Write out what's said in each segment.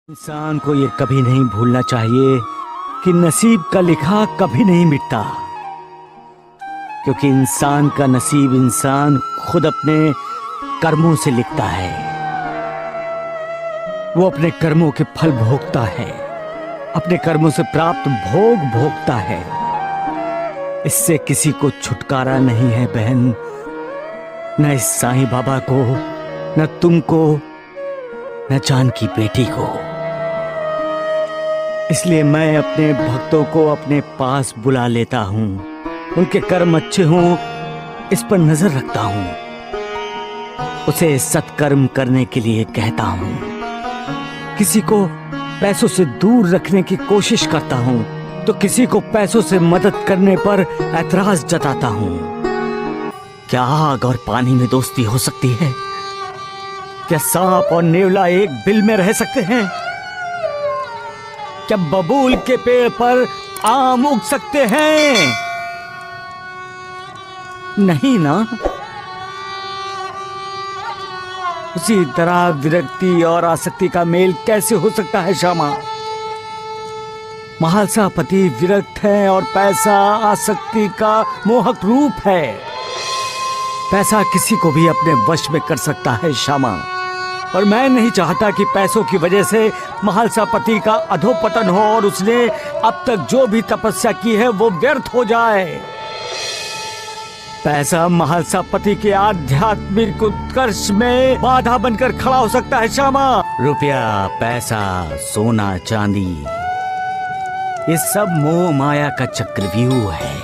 इंसान को ये कभी नहीं भूलना चाहिए कि नसीब का लिखा कभी नहीं मिटता, क्योंकि इंसान का नसीब इंसान खुद अपने कर्मों से लिखता है। वो अपने कर्मों के फल भोगता है, अपने कर्मों से प्राप्त भोग भोगता है। इससे किसी को छुटकारा नहीं है बहन, न इस साईं बाबा को, न तुमको, न जान की बेटी को। इसलिए मैं अपने भक्तों को अपने पास बुला लेता हूं, उनके कर्म अच्छे हों इस पर नजर रखता हूं, उसे सत्कर्म करने के लिए कहता हूं, किसी को पैसों से दूर रखने की कोशिश करता हूं तो किसी को पैसों से मदद करने पर ऐतराज जताता हूं। क्या आग और पानी में दोस्ती हो सकती है? क्या सांप और नेवला एक बिल में रह सकते हैं? क्या बबूल के पेड़ पर आम उग सकते हैं? नहीं ना। उसी तरह विरक्ति और आसक्ति का मेल कैसे हो सकता है श्यामा? महालसा पति विरक्त है और पैसा आसक्ति का मोहक रूप है। पैसा किसी को भी अपने वश में कर सकता है श्यामा, और मैं नहीं चाहता कि पैसों की वजह से महालसा पति का अधोपतन हो और उसने अब तक जो भी तपस्या की है वो व्यर्थ हो जाए। पैसा महालसा पति के आध्यात्मिक उत्कर्ष में बाधा बनकर खड़ा हो सकता है श्यामा। रुपया, पैसा, सोना, चांदी, ये सब मोह माया का चक्रव्यूह है।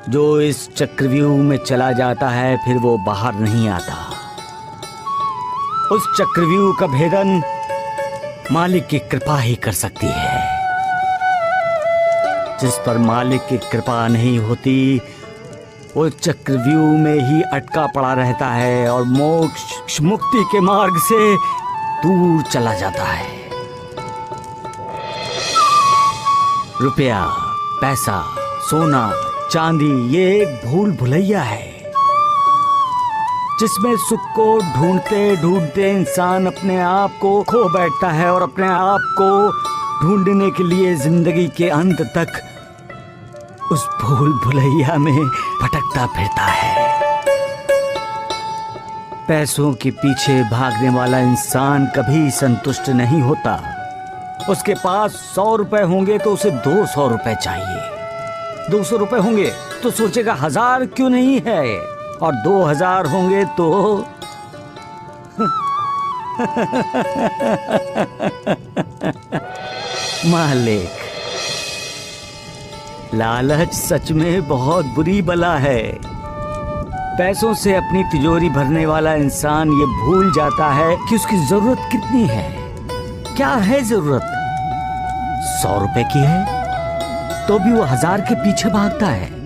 जो इस चक्रव्यूह में चला जाता है फिर वो बाहर नहीं आता। उस चक्रव्यूह का भेदन मालिक की कृपा ही कर सकती है। जिस पर मालिक की कृपा नहीं होती वो चक्रव्यूह में ही अटका पड़ा रहता है और मोक्ष मुक्ति के मार्ग से दूर चला जाता है। रुपया, पैसा, सोना, चांदी ये एक भूल भुलैया है जिसमें सुख को ढूंढते ढूंढते इंसान अपने आप को खो बैठता है और अपने आप को ढूंढने के लिए जिंदगी के अंत तक उस भूल भुलैया में भटकता फिरता है। पैसों के पीछे भागने वाला इंसान कभी संतुष्ट नहीं होता। उसके पास 100 रुपए होंगे तो उसे 200 रुपए चाहिए। 200 रुपए होंगे तो सोचेगा 1000 क्यों नहीं है, और 2000 होंगे तो मालिक, लालच सच में बहुत बुरी बला है। पैसों से अपनी तिजोरी भरने वाला इंसान ये भूल जाता है कि उसकी जरूरत कितनी है। क्या है जरूरत? 100 रुपए की है तो भी वो 1000 के पीछे भागता है।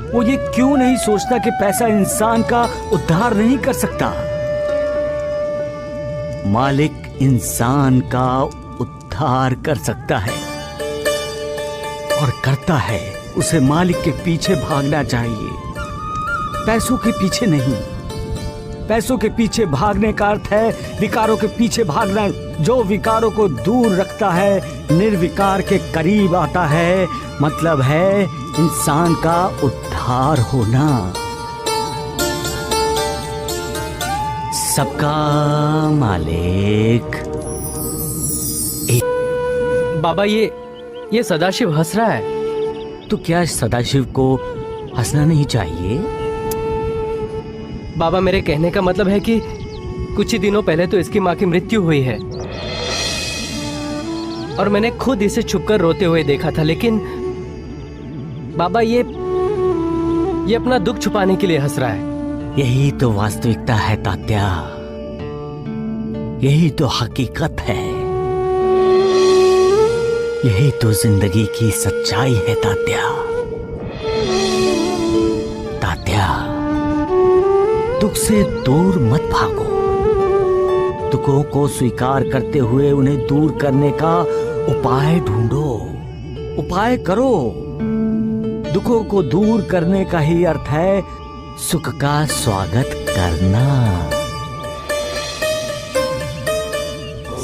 वो ये क्यों नहीं सोचता कि पैसा इंसान का उद्धार नहीं कर सकता? मालिक इंसान का उद्धार कर सकता है और करता है। उसे मालिक के पीछे भागना चाहिए, पैसों के पीछे नहीं। पैसों के पीछे भागने का अर्थ है विकारों के पीछे भागना। जो विकारों को दूर रखता है निर्विकार के करीब आता है, मतलब है इंसान का उद्धार होना। सबका मालिक। बाबा ये सदाशिव हंस रहा है। तो क्या सदाशिव को हंसना नहीं चाहिए? बाबा मेरे कहने का मतलब है कि कुछ ही दिनों पहले तो इसकी माँ की मृत्यु हुई है और मैंने खुद इसे छुपकर रोते हुए देखा था। लेकिन बाबा ये अपना दुख छुपाने के लिए हंस रहा है। यही तो वास्तविकता है तात्या, यही तो हकीकत है, यही तो जिंदगी की सच्चाई है तात्या। तात्या, दुख से दूर मत भागो। दुखों को स्वीकार करते हुए उन्हें दूर करने का उपाय ढूंढो, उपाय करो। दुखों को दूर करने का ही अर्थ है सुख का स्वागत करना।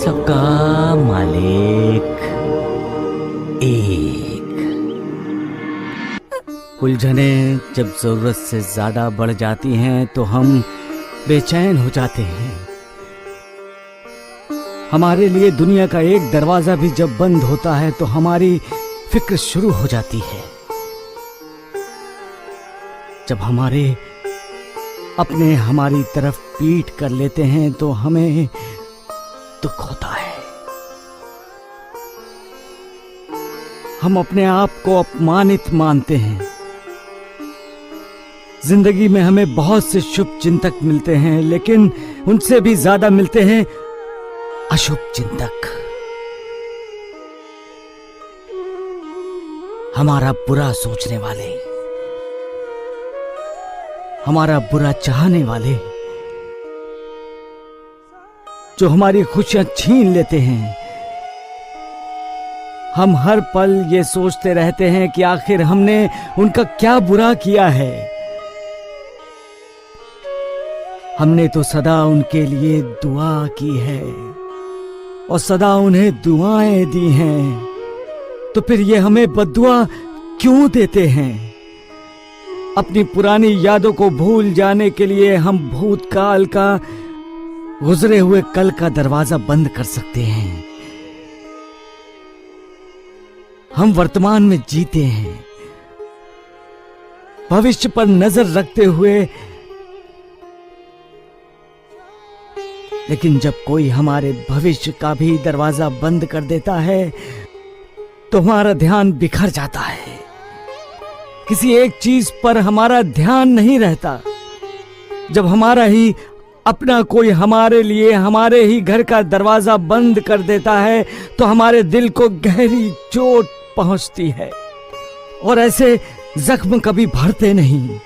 सबका मालिक एक। उलझने जब जरूरत से ज्यादा बढ़ जाती हैं तो हम बेचैन हो जाते हैं। हमारे लिए दुनिया का एक दरवाजा भी जब बंद होता है तो हमारी फिक्र शुरू हो जाती है। जब हमारे अपने हमारी तरफ पीठ कर लेते हैं तो हमें दुख होता है। हम अपने आप को अपमानित मानते हैं। जिंदगी में हमें बहुत से शुभ चिंतक मिलते हैं, लेकिन उनसे भी ज्यादा मिलते हैं अशुभ चिंतक। हमारा बुरा सोचने वाले, हमारा बुरा चाहने वाले, जो हमारी खुशियां छीन लेते हैं। हम हर पल ये सोचते रहते हैं कि आखिर हमने उनका क्या बुरा किया है। हमने तो सदा उनके लिए दुआ की है और सदा उन्हें दुआएं दी हैं, तो फिर ये हमें बद्दुआ क्यों देते हैं? अपनी पुरानी यादों को भूल जाने के लिए हम भूतकाल का, गुजरे हुए कल का दरवाजा बंद कर सकते हैं। हम वर्तमान में जीते हैं, भविष्य पर नजर रखते हुए। लेकिन जब कोई हमारे भविष्य का भी दरवाजा बंद कर देता है तो हमारा ध्यान बिखर जाता है। किसी एक चीज पर हमारा ध्यान नहीं रहता। जब हमारा ही अपना कोई हमारे लिए हमारे ही घर का दरवाजा बंद कर देता है तो हमारे दिल को गहरी चोट पहुंचती है और ऐसे जख्म कभी भरते नहीं,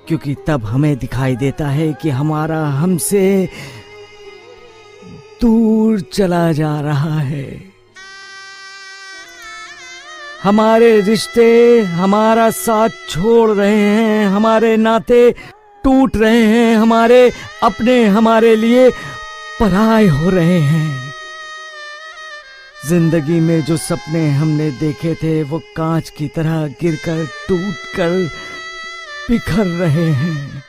क्योंकि तब हमें दिखाई देता है कि हमारा हमसे दूर चला जा रहा है। हमारे रिश्ते हमारा साथ छोड़ रहे हैं, हमारे नाते टूट रहे हैं, हमारे अपने हमारे लिए पराए हो रहे हैं। जिंदगी में जो सपने हमने देखे थे वो कांच की तरह गिरकर टूटकर बिखर रहे हैं।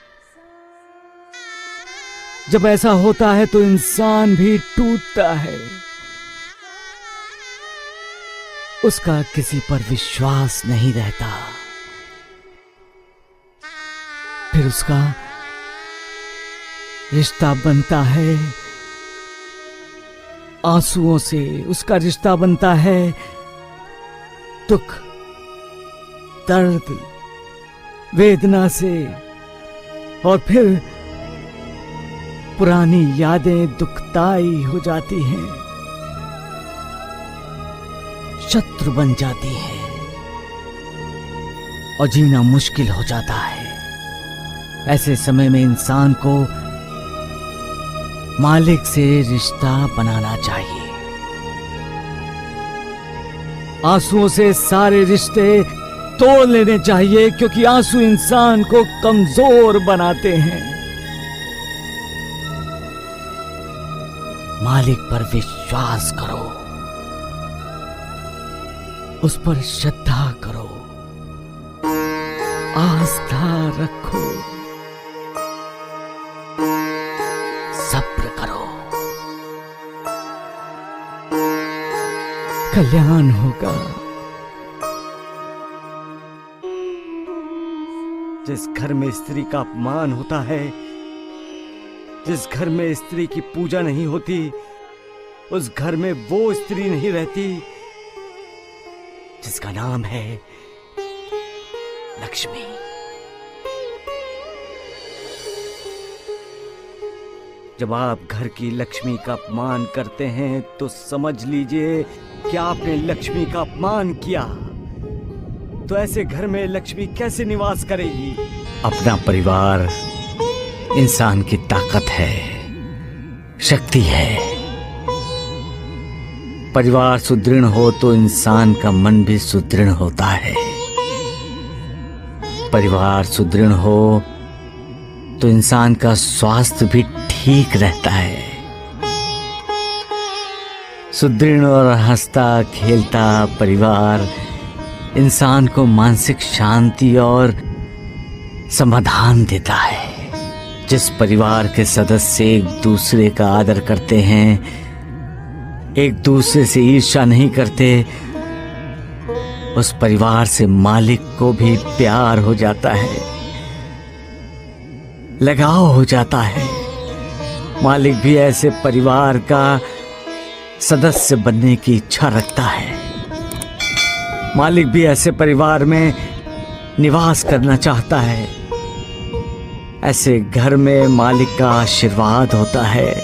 जब ऐसा होता है तो इंसान भी टूटता है। उसका किसी पर विश्वास नहीं रहता। फिर उसका रिश्ता बनता है आंसुओं से, उसका रिश्ता बनता है दुख, दर्द, वेदना से, और फिर पुरानी यादें दुखदाई हो जाती हैं, शत्रु बन जाती हैं और जीना मुश्किल हो जाता है। ऐसे समय में इंसान को मालिक से रिश्ता बनाना चाहिए। आंसुओं से सारे रिश्ते तोड़ लेने चाहिए, क्योंकि आंसू इंसान को कमजोर बनाते हैं। मालिक पर विश्वास करो, उस पर श्रद्धा करो, आस्था रखो, सब्र करो, कल्याण होगा। जिस घर में स्त्री का अपमान होता है, जिस घर में स्त्री की पूजा नहीं होती, उस घर में वो स्त्री नहीं रहती जिसका नाम है लक्ष्मी। जब आप घर की लक्ष्मी का अपमान करते हैं तो समझ लीजिए कि आपने लक्ष्मी का अपमान किया। तो ऐसे घर में लक्ष्मी कैसे निवास करेगी? अपना परिवार इंसान की ताकत है, शक्ति है। परिवार सुदृढ़ हो तो इंसान का मन भी सुदृढ़ होता है। परिवार सुदृढ़ हो तो इंसान का स्वास्थ्य भी ठीक रहता है। सुदृढ़ और हंसता खेलता परिवार इंसान को मानसिक शांति और समाधान देता है। जिस परिवार के सदस्य एक दूसरे का आदर करते हैं, एक दूसरे से ईर्ष्या नहीं करते, उस परिवार से मालिक को भी प्यार हो जाता है, लगाव हो जाता है। मालिक भी ऐसे परिवार का सदस्य बनने की इच्छा रखता है। मालिक भी ऐसे परिवार में निवास करना चाहता है। ऐसे घर में मालिक का आशीर्वाद होता है।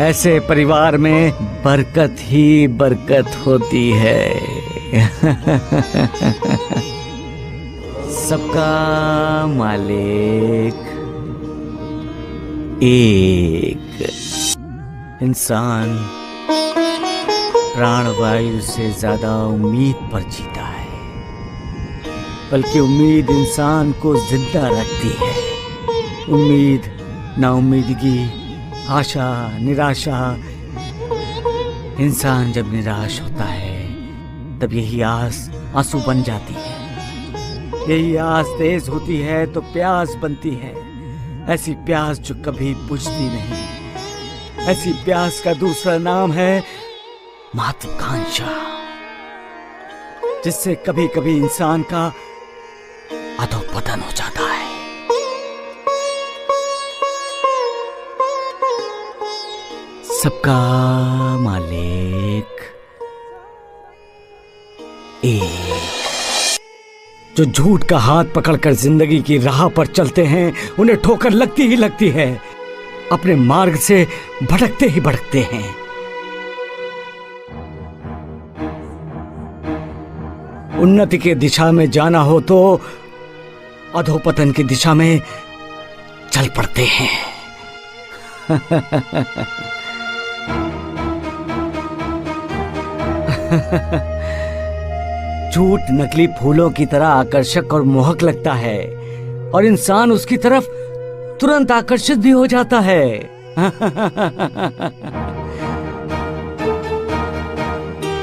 ऐसे परिवार में बरकत ही बरकत होती है। सबका मालिक एक। इंसान प्राणवायु से ज्यादा उम्मीद पर जीता है, बल्कि उम्मीद इंसान को जिंदा रखती है। उम्मीद, नाउम्मीदगी, आशा, निराशा। इंसान जब निराश होता है तब यही आस आंसू बन जाती है। यही आस तेज होती है तो प्यास बनती है। ऐसी प्यास जो कभी बुझती नहीं। ऐसी प्यास का दूसरा नाम है महत्वाकांक्षा, जिससे कभी कभी इंसान का अधोपतन हो जाता है। सबका मालिक एक। जो झूठ का हाथ पकड़कर जिंदगी की राह पर चलते हैं, उन्हें ठोकर लगती ही लगती है। अपने मार्ग से भटकते ही भटकते हैं। उन्नति के दिशा में जाना हो तो अधोपतन की दिशा में चल पड़ते हैं। झूठ नकली फूलों की तरह आकर्षक और मोहक लगता है और इंसान उसकी तरफ तुरंत आकर्षित भी हो जाता है।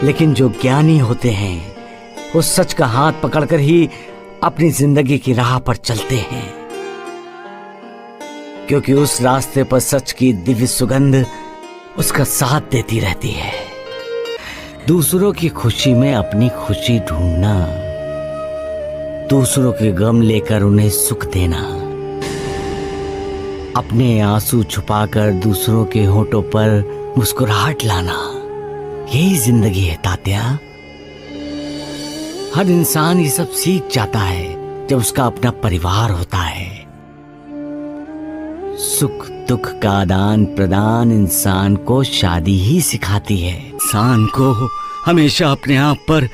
लेकिन जो ज्ञानी होते हैं उस सच का हाथ पकड़कर ही अपनी जिंदगी की राह पर चलते हैं, क्योंकि उस रास्ते पर सच की दिव्य सुगंध उसका साथ देती रहती है। दूसरों की खुशी में अपनी खुशी ढूंढना, दूसरों के गम लेकर उन्हें सुख देना, अपने आंसू छुपाकर दूसरों के होठों पर मुस्कुराहट लाना, यही जिंदगी है तात्या। हर इंसान ये सब सीख जाता है जब उसका अपना परिवार होता है। सुख दुख का आदान प्रदान इंसान को शादी ही सिखाती है। इंसान को हमेशा अपने आप पर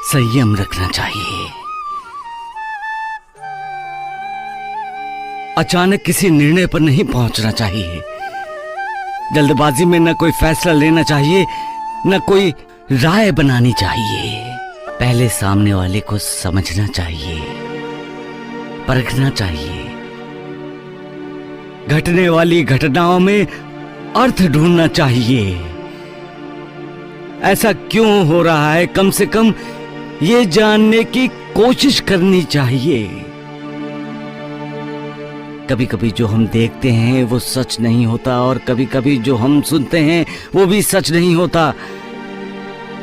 संयम रखना चाहिए। अचानक किसी निर्णय पर नहीं पहुंचना चाहिए। जल्दबाजी में न कोई फैसला लेना चाहिए, न कोई राय बनानी चाहिए। पहले सामने वाले को समझना चाहिए, परखना चाहिए। घटने वाली घटनाओं में अर्थ ढूंढना चाहिए। ऐसा क्यों हो रहा है, कम से कम ये जानने की कोशिश करनी चाहिए। कभी कभी जो हम देखते हैं वो सच नहीं होता, और कभी कभी जो हम सुनते हैं वो भी सच नहीं होता।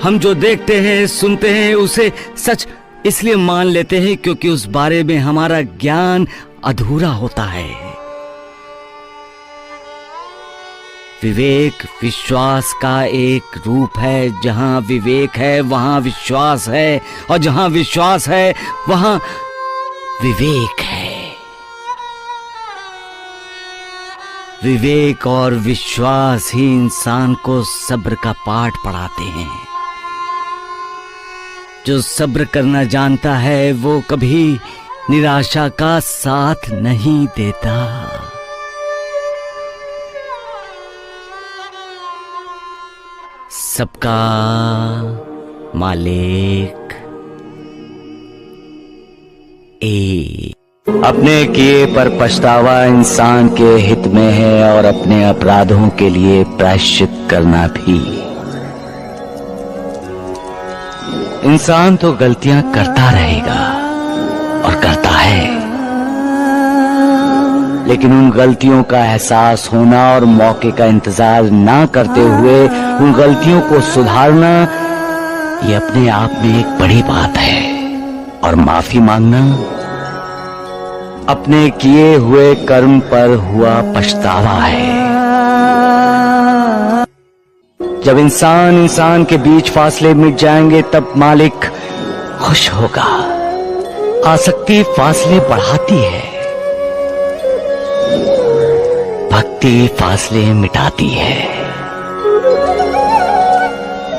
हम जो देखते हैं सुनते हैं उसे सच इसलिए मान लेते हैं क्योंकि उस बारे में हमारा ज्ञान अधूरा होता है। विवेक विश्वास का एक रूप है। जहां विवेक है वहां विश्वास है, और जहां विश्वास है वहां विवेक है। विवेक और विश्वास ही इंसान को सब्र का पाठ पढ़ाते हैं। जो सब्र करना जानता है वो कभी निराशा का साथ नहीं देता। सबका मालिक एक। अपने किए पर पछतावा इंसान के हित में है, और अपने अपराधों के लिए प्रायश्चित करना भी। इंसान तो गलतियां करता रहेगा और करता है, लेकिन उन गलतियों का एहसास होना और मौके का इंतजार ना करते हुए उन गलतियों को सुधारना, ये अपने आप में एक बड़ी बात है। और माफी मांगना अपने किए हुए कर्म पर हुआ पछतावा है। जब इंसान के बीच फासले मिट जाएंगे तब मालिक खुश होगा। आसक्ति फासले बढ़ाती है, भक्ति फासले मिटाती है।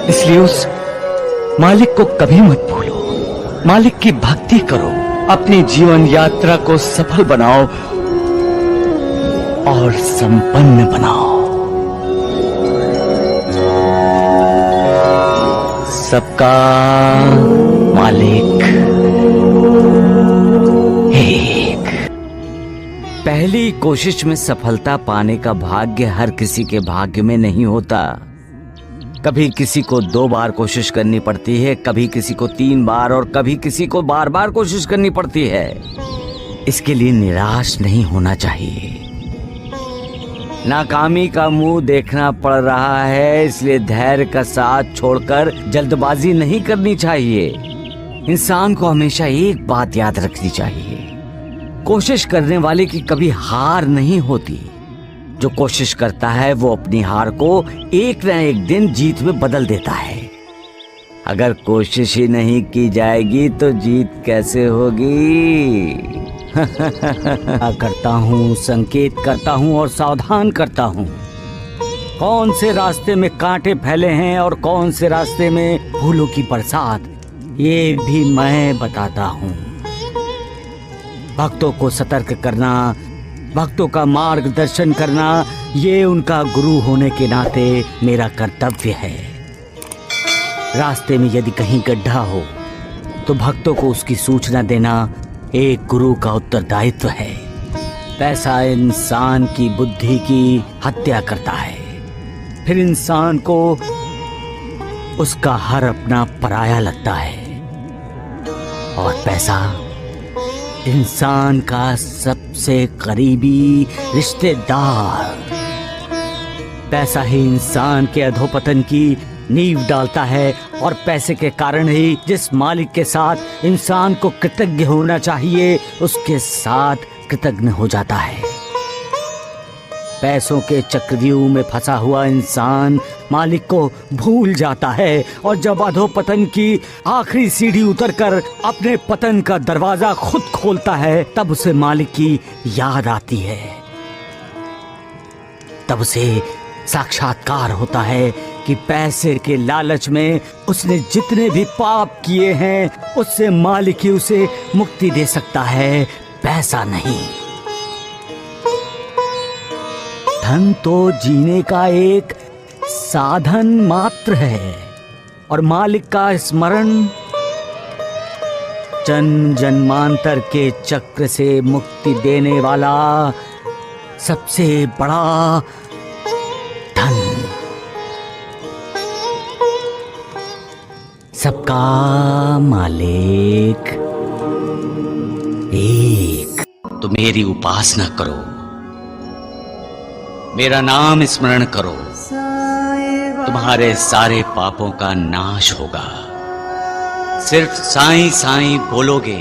इसलिए उस मालिक को कभी मत भूलो, मालिक की भक्ति करो, अपनी जीवन यात्रा को सफल बनाओ और संपन्न बनाओ। सबका मालिक एक। पहली कोशिश में सफलता पाने का भाग्य हर किसी के भाग्य में नहीं होता। कभी किसी को 2 बार कोशिश करनी पड़ती है, कभी किसी को 3 बार और कभी किसी को बार बार कोशिश करनी पड़ती है। इसके लिए निराश नहीं होना चाहिए। नाकामी का मुंह देखना पड़ रहा है, इसलिए धैर्य का साथ छोड़कर जल्दबाजी नहीं करनी चाहिए। इंसान को हमेशा एक बात याद रखनी चाहिए, कोशिश करने वाले की कभी हार नहीं होती। जो कोशिश करता है वो अपनी हार को एक न एक दिन जीत में बदल देता है। अगर कोशिश ही नहीं की जाएगी तो जीत कैसे होगी? करता हूँ, संकेत करता हूँ और सावधान करता हूँ। कौन से रास्ते में कांटे फैले हैं और कौन से रास्ते में फूलों की बरसात, ये भी मैं बताता हूँ। भक्तों को सतर्क करना, भक्तों का मार्गदर्शन करना, ये उनका गुरु होने के नाते मेरा कर्तव्य है। रास्ते में यदि कहीं गड्ढा हो तो भक्तों को उसकी सूचना देना एक गुरु का उत्तरदायित्व है। पैसा इंसान की बुद्धि की हत्या करता है, फिर इंसान को उसका हर अपना पराया लगता है। और पैसा इंसान का सबसे करीबी रिश्तेदार। पैसा ही इंसान के अधोपतन की नींव डालता है और पैसे के कारण ही जिस मालिक के साथ इंसान को कृतज्ञ होना चाहिए उसके साथ कृतज्ञ हो जाता है। पैसों के चक्रव्यूह में फंसा हुआ इंसान मालिक को भूल जाता है और जब अधोपतन की आखिरी सीढ़ी उतरकर अपने पतन का दरवाजा खुद खोलता है तब उसे मालिक की याद आती है। तब उसे साक्षात्कार होता है कि पैसे के लालच में उसने जितने भी पाप किए हैं उससे मालिक ही उसे मुक्ति दे सकता है, पैसा नहीं। धन तो जीने का एक साधन मात्र है और मालिक का स्मरण जन्म जन्मांतर के चक्र से मुक्ति देने वाला सबसे बड़ा धन। सबका मालिक एक। तो मेरी उपासना करो, मेरा नाम स्मरण करो, तुम्हारे सारे पापों का नाश होगा। सिर्फ साईं साईं बोलोगे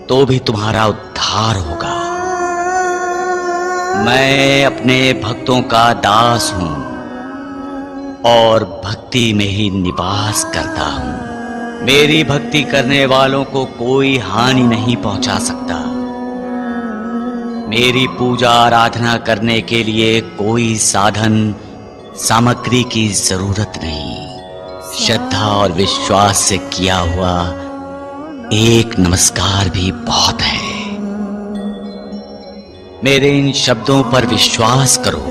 तो भी तुम्हारा उद्धार होगा। मैं अपने भक्तों का दास हूं और भक्ति में ही निवास करता हूं। मेरी भक्ति करने वालों को कोई हानि नहीं पहुंचा सकता। मेरी पूजा आराधना करने के लिए कोई साधन सामग्री की जरूरत नहीं। श्रद्धा और विश्वास से किया हुआ एक नमस्कार भी बहुत है। मेरे इन शब्दों पर विश्वास करो,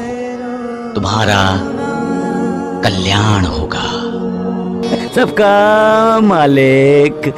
तुम्हारा कल्याण होगा। सबका मालिक